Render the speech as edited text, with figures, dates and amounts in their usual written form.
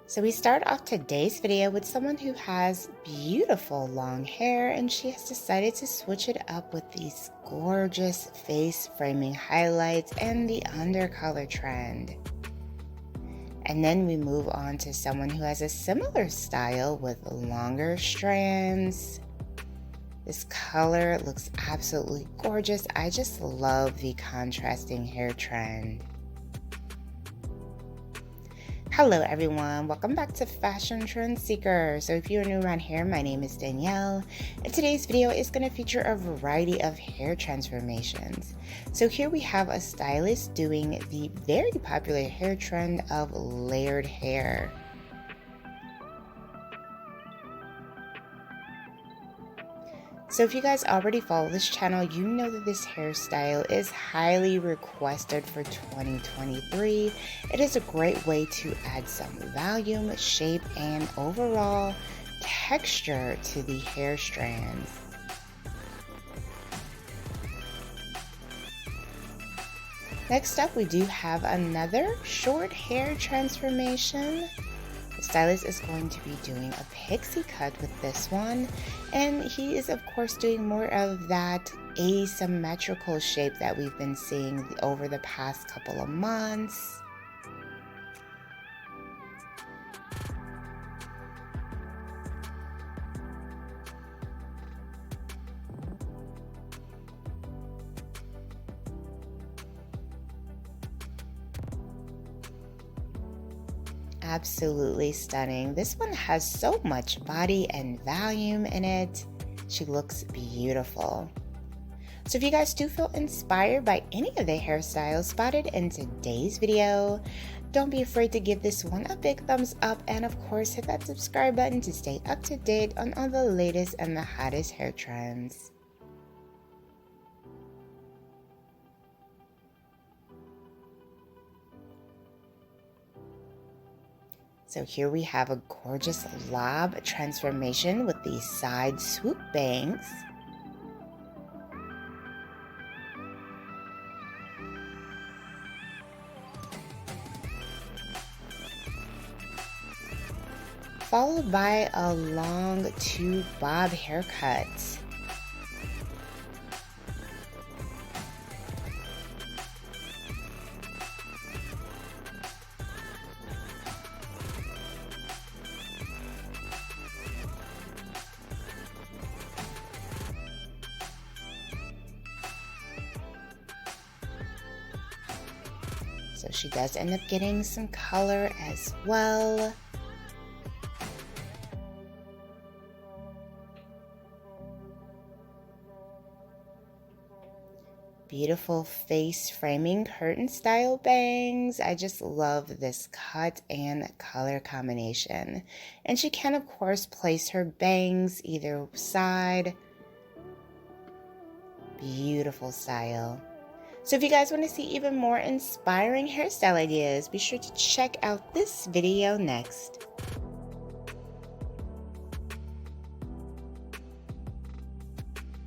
So we start off today's video with someone who has beautiful long hair, and she has decided to switch it up with these gorgeous face framing highlights and the undercolor trend. And then we move on to someone who has a similar style with longer strands. This color looks absolutely gorgeous. I just love the contrasting hair trend. Hello everyone, welcome back to Fashion Trend Seeker. So if you're new around here, my name is Danielle, and today's video is going to feature a variety of hair transformations. So here we have a stylist doing the very popular hair trend of layered hair. So if you guys already follow this channel, you know that this hairstyle is highly requested for 2023. It is a great way to add some volume, shape, and overall texture to the hair strands. Next up, we do have another short hair transformation. The stylist is going to be doing a pixie cut with this one, and he is of course doing more of that asymmetrical shape that we've been seeing over the past couple of months. Absolutely stunning. This one has so much body and volume in it. She looks beautiful. So if you guys do feel inspired by any of the hairstyles spotted in today's video, don't be afraid to give this one a big thumbs up, and of course hit that subscribe button to stay up to date on all the latest and the hottest hair trends. So here we have a gorgeous lob transformation with these side swoop bangs. Followed by a long two bob haircut. So she does end up getting some color as well. Beautiful face framing curtain style bangs. I just love this cut and color combination. And she can of course place her bangs either side. Beautiful style. So if you guys want to see even more inspiring hairstyle ideas, be sure to check out this video next.